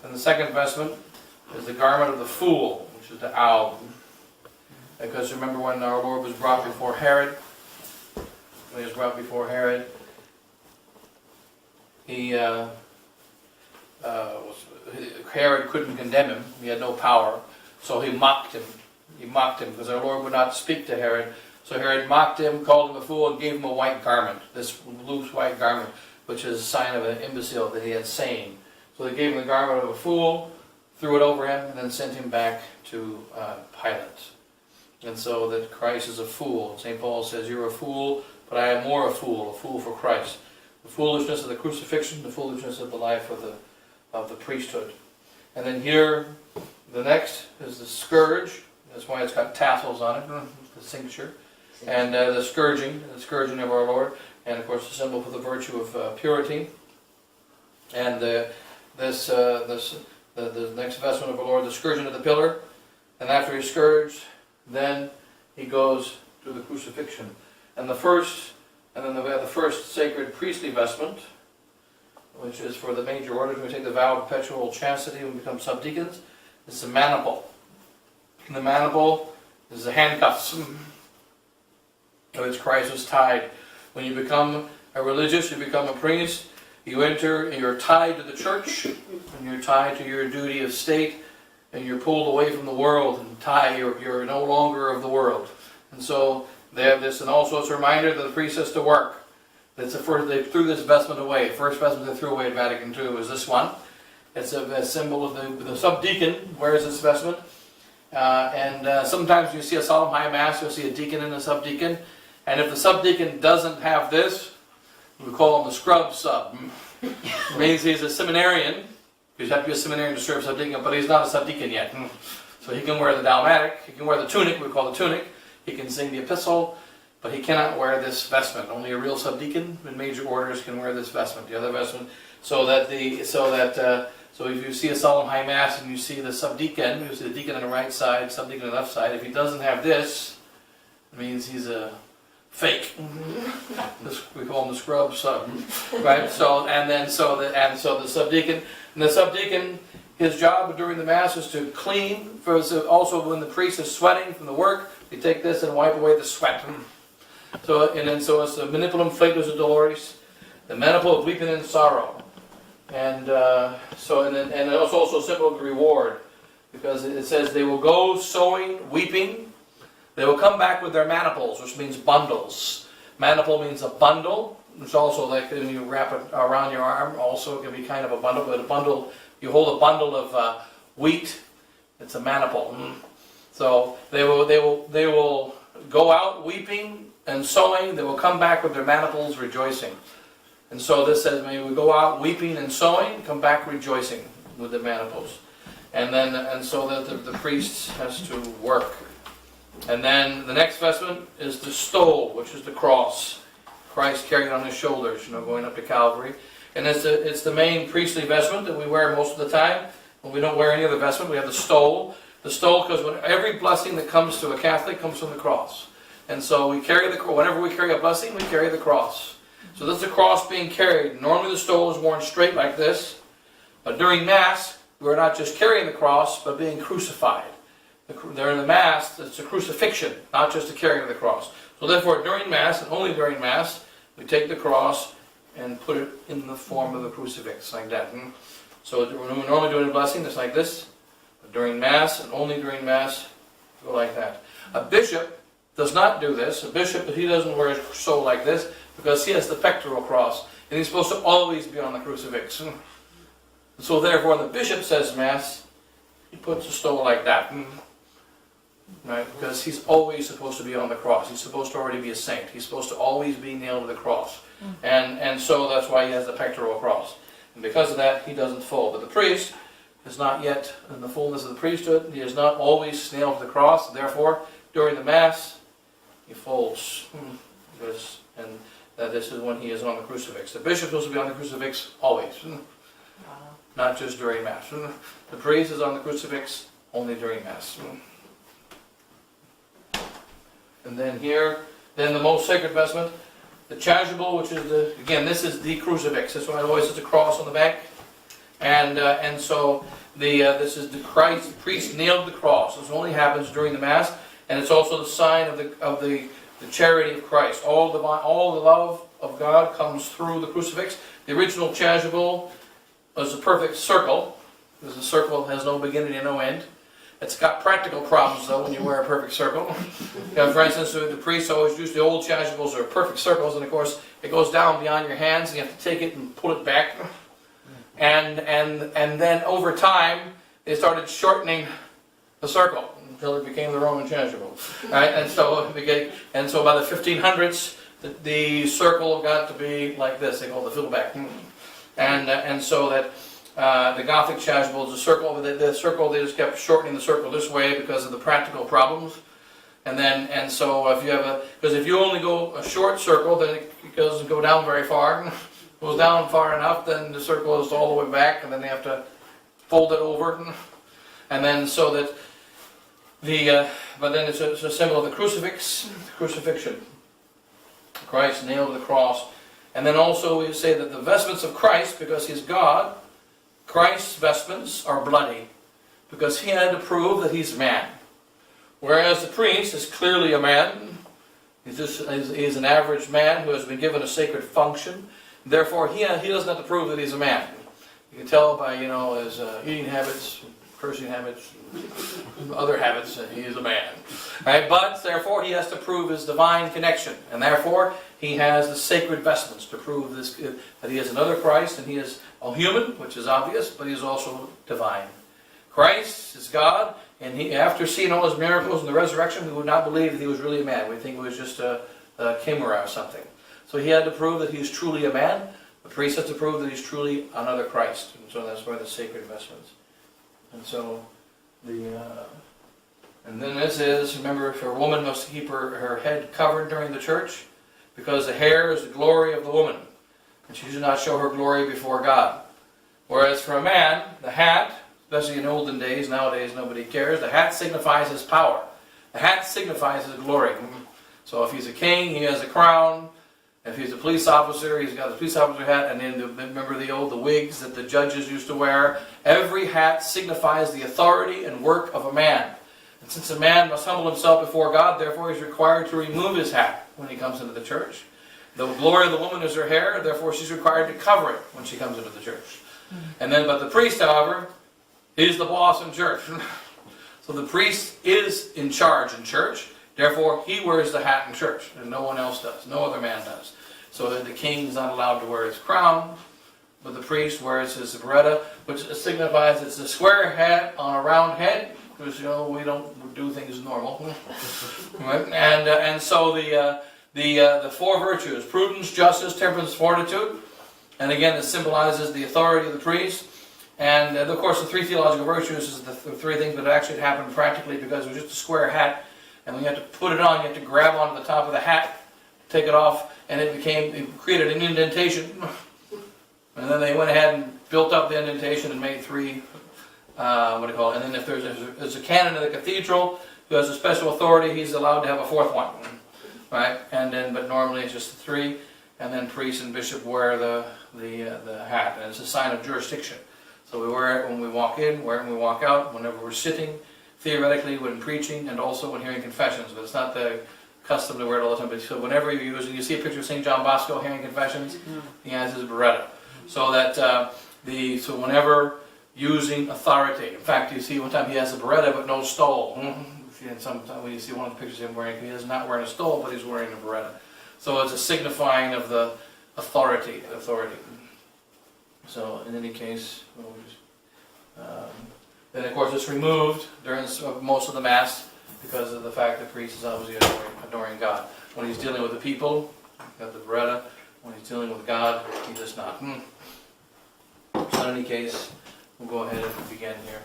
And the second vestment is the garment of the fool, which is the owl. Because remember when our Lord was brought before Herod, Herod couldn't condemn him. He had no power. So he mocked him. He mocked him because our Lord would not speak to Herod. So Herod mocked him, called him a fool, and gave him a white garment. This loose white garment, which is a sign of an imbecile that he had sane. So they gave him the garment of a fool, threw it over him, and then sent him back to Pilate. And so that Christ is a fool. St. Paul says, "You're a fool, but I am more a fool for Christ." The foolishness of the crucifixion, the foolishness of the life of the priesthood. And then here, the next is the scourge. That's why it's got tassels on it, the cincture. And the scourging of our Lord. And of course the symbol for the virtue of purity. And the next vestment of our Lord, the scourging of the pillar. And after he's scourged, then he goes to the crucifixion. And then we have the first sacred priestly vestment, which is for the major orders. We take the vow of perpetual chastity when we become subdeacons. It's the maniple. And the maniple is the handcuffs, to which Christ was tied. When you become a religious, you become a priest, you enter and you're tied to the church, and you're tied to your duty of state, and you're pulled away from the world, and you're no longer of the world. And so they have this, and also it's a reminder that the priest has to work. They threw this vestment away. The first vestment they threw away at Vatican II was this one. It's a symbol of the subdeacon wears this vestment. Sometimes you see a solemn high mass, you'll see a deacon and a subdeacon. And if the subdeacon doesn't have this, we call him the scrub sub. It means he's a seminarian. You have to be a seminarian to serve subdeacon, but he's not a subdeacon yet. So he can wear the dalmatic, he can wear the tunic, we call the tunic. He can sing the epistle, but he cannot wear this vestment. Only a real subdeacon in major orders can wear this vestment, the other vestment. So if you see a solemn high mass and you see the subdeacon, you see the deacon on the right side, subdeacon on the left side. If he doesn't have this, it means he's a fake. We call him the scrub sub, right? So the subdeacon, his job during the mass is to clean. Also, when the priest is sweating from the work, they take this and wipe away the sweat. So it's the manipulum flatus of Dolores, the maniple of weeping and sorrow. And it's also a symbol of the reward, because it says they will go sowing, weeping. They will come back with their maniples, which means bundles. Maniple means a bundle. It's also like when you wrap it around your arm. Also, it can be kind of a bundle. But a bundle, you hold a bundle of wheat. It's a maniple. So they will go out weeping and sowing. They will come back with their maniples rejoicing. And so this says, may we go out weeping and sowing, come back rejoicing with the maniples. And so that the priest has to work. And then the next vestment is the stole, which is the cross. Christ carried on his shoulders, going up to Calvary. And it's the main priestly vestment that we wear most of the time. When we don't wear any other vestment, we have the stole. The stole, because every blessing that comes to a Catholic comes from the cross. And so whenever we carry a blessing, we carry the cross. So this is the cross being carried. Normally the stole is worn straight like this. But during Mass, we're not just carrying the cross, but being crucified. During the Mass, it's a crucifixion, not just the carrying of the cross. So therefore, during Mass, and only during Mass, we take the cross and put it in the form of a crucifix, like that. So when we're normally doing a blessing, it's like this. But during Mass, and only during Mass, go like that. A bishop does not do this. A bishop, he doesn't wear his stole like this, because he has the pectoral cross, and he's supposed to always be on the crucifix. So therefore, when the bishop says Mass, he puts the stole like that. Right? Because he's always supposed to be on the cross. He's supposed to already be a saint. He's supposed to always be nailed to the cross. And so that's why he has the pectoral cross. And because of that, he doesn't fold. But the priest is not yet in the fullness of the priesthood. He is not always nailed to the cross. Therefore, during the Mass, he folds. And that this is when he is on the crucifix. The bishop is supposed to be on the crucifix always. Not just during Mass. The priest is on the crucifix only during Mass. And then then the most sacred vestment, the chasuble, which is again, this is the crucifix. That's why it always has a cross on the back. And so this is the priest nailed to the cross. This only happens during the Mass, and it's also the sign of the charity of Christ. All the love of God comes through the crucifix. The original chasuble was a perfect circle, because the circle has no beginning and no end. It's got practical problems though when you wear a perfect circle. For instance, the priests always used the old chasubles or perfect circles, and of course it goes down beyond your hands, and you have to take it and pull it back. And then over time they started shortening the circle until it became the Roman chasuble. Right? And so by the 1500s the circle got to be like this. They call it the fiddleback. And so that the Gothic chasuble is a circle, but the circle, they just kept shortening the circle this way because of the practical problems. And so if you have because if you only go a short circle, then it doesn't go down very far. If it goes down far enough, then the circle is all the way back, and then they have to fold it over. And then so that but then it's a symbol of the crucifixion. Christ nailed to the cross. And then also we say that the vestments of Christ, because He's God, Christ's vestments are bloody, because He had to prove that He's man. Whereas the priest is clearly a man. He's an average man who has been given a sacred function. Therefore, he doesn't have to prove that he's a man. You can tell by, his eating habits, cursing habits, other habits, that he is a man. Right? But, therefore, he has to prove his divine connection. And therefore, he has the sacred vestments to prove this, that he is another Christ, and he is a human, which is obvious, but he is also divine. Christ is God, and after seeing all his miracles and the resurrection, we would not believe that he was really a man. We think it was just a chimera or something. So he had to prove that he's truly a man. The priest has to prove that he's truly another Christ. And so that's why the sacred vestments. And so and then this is, remember, if a woman must keep her head covered during the church, because the hair is the glory of the woman, and she should not show her glory before God. Whereas for a man, the hat, especially in olden days, nowadays nobody cares, the hat signifies his power. The hat signifies his glory. So if he's a king, he has a crown. If he's a police officer, he's got the police officer hat, and then remember the wigs that the judges used to wear. Every hat signifies the authority and work of a man. And since a man must humble himself before God, therefore he's required to remove his hat when he comes into the church. The glory of the woman is her hair, therefore she's required to cover it when she comes into the church. But the priest, however, is the boss in church. So the priest is in charge in church. Therefore, he wears the hat in church, and no one else does. No other man does. So that the king is not allowed to wear his crown, but the priest wears his biretta, which signifies it's a square hat on a round head, because we don't do things normal. Right? And so the four virtues: prudence, justice, temperance, fortitude. And again, it symbolizes the authority of the priest. And of course, the three theological virtues is the three things that actually happened practically, because it was just a square hat. And when you had to put it on, you had to grab onto the top of the hat, take it off, and it created an indentation. And then they went ahead and built up the indentation and made three, And then if there's a canon of the cathedral who has a special authority, he's allowed to have a fourth one. Right? But normally it's just the three, and then priest and bishop wear the hat, and it's a sign of jurisdiction. So we wear it when we walk in, wear it when we walk out, whenever we're sitting, theoretically when preaching, and also when hearing confessions. But it's not the custom to wear it all the time. But so whenever you're using, you see a picture of St. John Bosco hearing confessions, he has his biretta. So that so whenever using authority, in fact, you see one time he has a biretta but no stole. And sometimes when you see one of the pictures of him wearing, he is not wearing a stole, but he's wearing a biretta. So it's a signifying of the authority. So in any case, then of course it's removed during most of the Mass because of the fact that the priest is obviously adoring God. When he's dealing with the people, got the biretta. When he's dealing with God, he does not. So in any case, we'll go ahead and begin here.